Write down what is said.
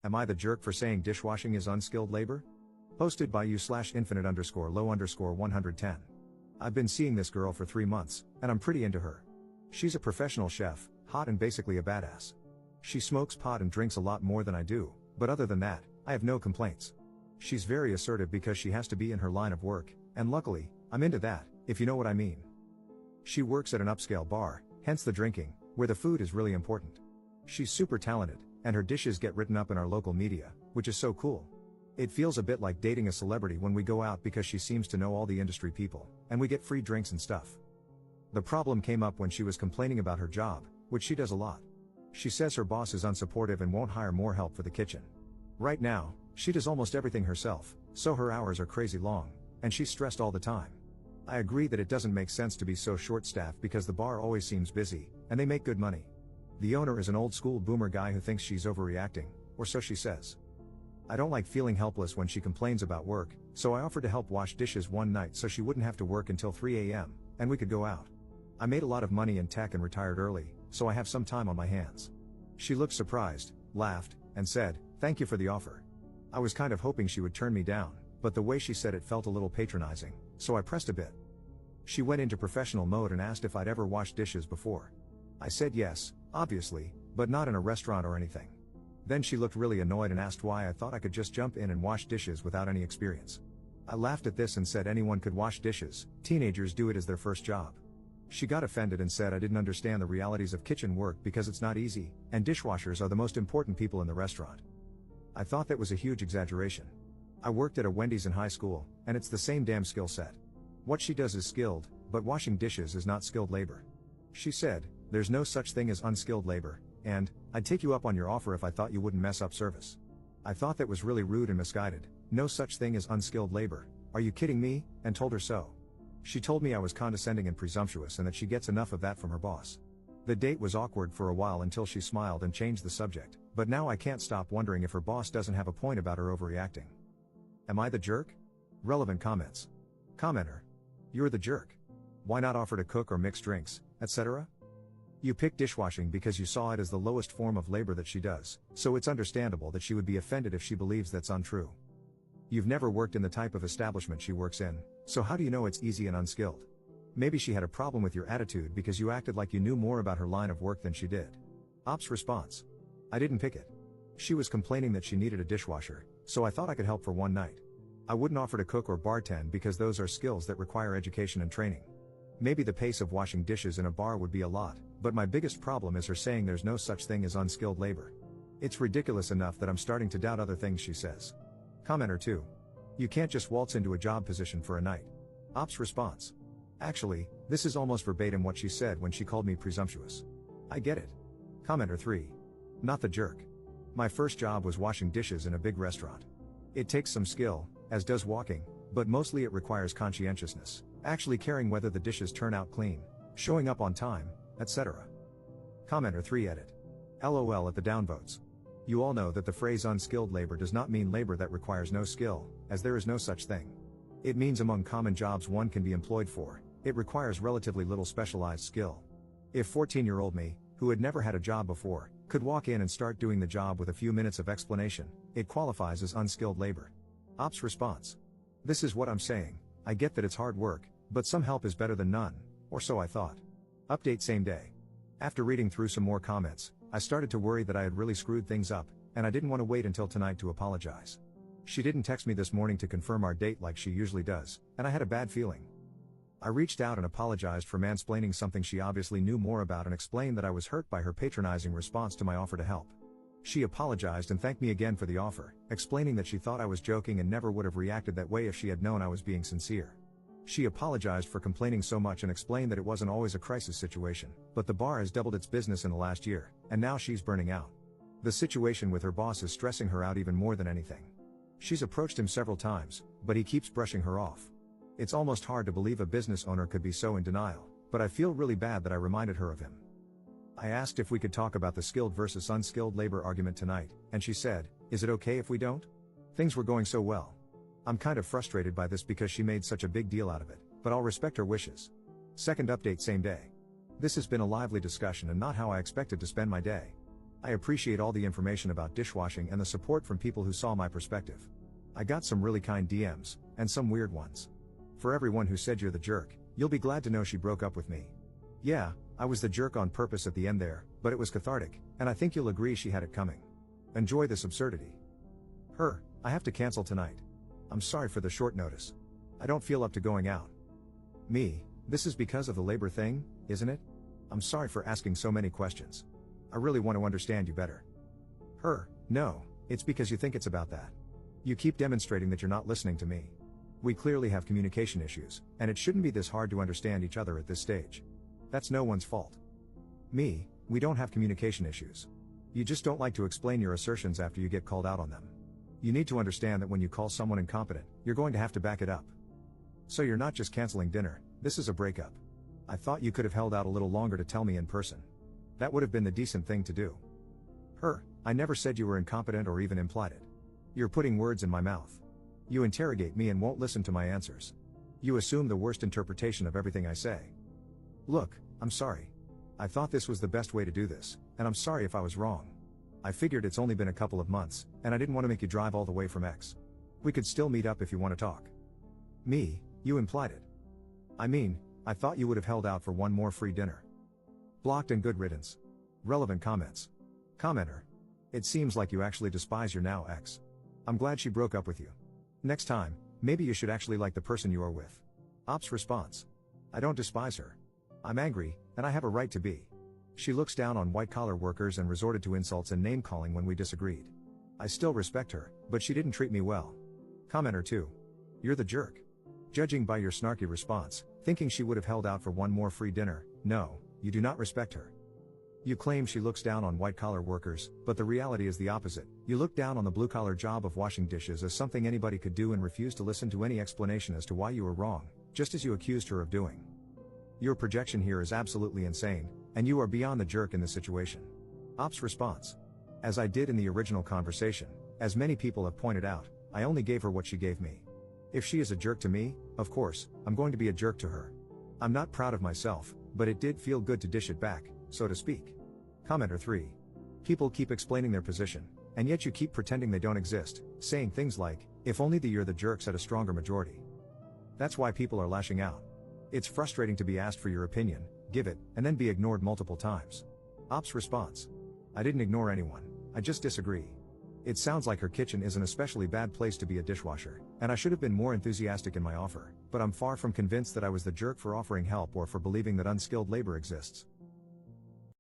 Am I the jerk for saying dishwashing is unskilled labor? Posted by you/infinite_low_110. I've been seeing this girl for 3 months, and I'm pretty into her. She's a professional chef, hot and basically a badass. She smokes pot and drinks a lot more than I do, but other than that, I have no complaints. She's very assertive because she has to be in her line of work, and luckily, I'm into that, if you know what I mean. She works at an upscale bar, hence the drinking, where the food is really important. She's super talented, and her dishes get written up in our local media, which is so cool. It feels a bit like dating a celebrity when we go out because she seems to know all the industry people, and we get free drinks and stuff. The problem came up when she was complaining about her job, which she does a lot. She says her boss is unsupportive and won't hire more help for the kitchen. Right now, she does almost everything herself, so her hours are crazy long, and she's stressed all the time. I agree that it doesn't make sense to be so short-staffed because the bar always seems busy, and they make good money. The owner is an old-school boomer guy who thinks she's overreacting, or so she says. I don't like feeling helpless when she complains about work, so I offered to help wash dishes one night so she wouldn't have to work until 3 a.m., and we could go out. I made a lot of money in tech and retired early, so I have some time on my hands. She looked surprised, laughed, and said, "Thank you for the offer." I was kind of hoping she would turn me down, but the way she said it felt a little patronizing, so I pressed a bit. She went into professional mode and asked if I'd ever washed dishes before. I said yes, obviously, but not in a restaurant or anything. Then she looked really annoyed and asked why I thought I could just jump in and wash dishes without any experience. I laughed at this and said anyone could wash dishes, teenagers do it as their first job. She got offended and said I didn't understand the realities of kitchen work because it's not easy, and dishwashers are the most important people in the restaurant. I thought that was a huge exaggeration. I worked at a Wendy's in high school, and it's the same damn skill set. What she does is skilled, but washing dishes is not skilled labor. She said, "There's no such thing as unskilled labor, and I'd take you up on your offer if I thought you wouldn't mess up service." I thought that was really rude and misguided. No such thing as unskilled labor. Are you kidding me? And told her so. She told me I was condescending and presumptuous and that she gets enough of that from her boss. The date was awkward for a while until she smiled and changed the subject, but now I can't stop wondering if her boss doesn't have a point about her overreacting. Am I the jerk? Relevant comments. Commenter. You're the jerk. Why not offer to cook or mix drinks, etc.? You picked dishwashing because you saw it as the lowest form of labor that she does, so it's understandable that she would be offended if she believes that's untrue. You've never worked in the type of establishment she works in, so how do you know it's easy and unskilled? Maybe she had a problem with your attitude because you acted like you knew more about her line of work than she did. Ops response. I didn't pick it. She was complaining that she needed a dishwasher, so I thought I could help for one night. I wouldn't offer to cook or bartend because those are skills that require education and training. Maybe the pace of washing dishes in a bar would be a lot, but my biggest problem is her saying there's no such thing as unskilled labor. It's ridiculous enough that I'm starting to doubt other things she says. Commenter 2. You can't just waltz into a job position for a night. Ops response. Actually, this is almost verbatim what she said when she called me presumptuous. I get it. Commenter 3. Not the jerk. My first job was washing dishes in a big restaurant. It takes some skill, as does walking, but mostly it requires conscientiousness, actually caring whether the dishes turn out clean, showing up on time, etc. Commenter 3 edit. LOL at the downvotes. You all know that the phrase unskilled labor does not mean labor that requires no skill, as there is no such thing. It means among common jobs one can be employed for, it requires relatively little specialized skill. If 14-year-old me, who had never had a job before, could walk in and start doing the job with a few minutes of explanation, it qualifies as unskilled labor. Ops response. This is what I'm saying, I get that it's hard work, but some help is better than none, or so I thought. Update same day. After reading through some more comments, I started to worry that I had really screwed things up, and I didn't want to wait until tonight to apologize. She didn't text me this morning to confirm our date like she usually does, and I had a bad feeling. I reached out and apologized for mansplaining something she obviously knew more about and explained that I was hurt by her patronizing response to my offer to help. She apologized and thanked me again for the offer, explaining that she thought I was joking and never would have reacted that way if she had known I was being sincere. She apologized for complaining so much and explained that it wasn't always a crisis situation, but the bar has doubled its business in the last year, and now she's burning out. The situation with her boss is stressing her out even more than anything. She's approached him several times, but he keeps brushing her off. It's almost hard to believe a business owner could be so in denial, but I feel really bad that I reminded her of him. I asked if we could talk about the skilled versus unskilled labor argument tonight, and she said, "Is it okay if we don't?" Things were going so well. I'm kind of frustrated by this because she made such a big deal out of it, but I'll respect her wishes. Second update same day. This has been a lively discussion and not how I expected to spend my day. I appreciate all the information about dishwashing and the support from people who saw my perspective. I got some really kind DMs, and some weird ones. For everyone who said you're the jerk, you'll be glad to know she broke up with me. Yeah, I was the jerk on purpose at the end there, but it was cathartic, and I think you'll agree she had it coming. Enjoy this absurdity. Her, I have to cancel tonight. I'm sorry for the short notice. I don't feel up to going out. Me, this is because of the labor thing, isn't it? I'm sorry for asking so many questions. I really want to understand you better. Her, no, it's because you think it's about that. You keep demonstrating that you're not listening to me. We clearly have communication issues, and it shouldn't be this hard to understand each other at this stage. That's no one's fault. Me, we don't have communication issues. You just don't like to explain your assertions after you get called out on them. You need to understand that when you call someone incompetent, you're going to have to back it up. So you're not just canceling dinner, this is a breakup. I thought you could have held out a little longer to tell me in person. That would have been the decent thing to do. Her, I never said you were incompetent or even implied it. You're putting words in my mouth. You interrogate me and won't listen to my answers. You assume the worst interpretation of everything I say. Look, I'm sorry. I thought this was the best way to do this, and I'm sorry if I was wrong. I figured it's only been a couple of months, and I didn't want to make you drive all the way from X. We could still meet up if you want to talk. Me, you implied it. I mean, I thought you would have held out for one more free dinner. Blocked and good riddance. Relevant comments. Commenter. It seems like you actually despise your now ex. I'm glad she broke up with you. Next time, maybe you should actually like the person you are with. Ops response. I don't despise her. I'm angry, and I have a right to be. She looks down on white-collar workers and resorted to insults and name-calling when we disagreed. I still respect her, but she didn't treat me well. Commenter 2. You're the jerk. Judging by your snarky response, thinking she would have held out for one more free dinner, no, you do not respect her. You claim she looks down on white-collar workers, but the reality is the opposite. You look down on the blue-collar job of washing dishes as something anybody could do and refuse to listen to any explanation as to why you were wrong, just as you accused her of doing. Your projection here is absolutely insane, and you are beyond the jerk in this situation. Ops response. As I did in the original conversation, as many people have pointed out, I only gave her what she gave me. If she is a jerk to me, of course, I'm going to be a jerk to her. I'm not proud of myself, but it did feel good to dish it back, so to speak. Commenter 3. People keep explaining their position, and yet you keep pretending they don't exist, saying things like, if only the you're the jerks had a stronger majority. That's why people are lashing out. It's frustrating to be asked for your opinion, give it, and then be ignored multiple times. Ops response. I didn't ignore anyone, I just disagree. It sounds like her kitchen is an especially bad place to be a dishwasher, and I should have been more enthusiastic in my offer, but I'm far from convinced that I was the jerk for offering help or for believing that unskilled labor exists.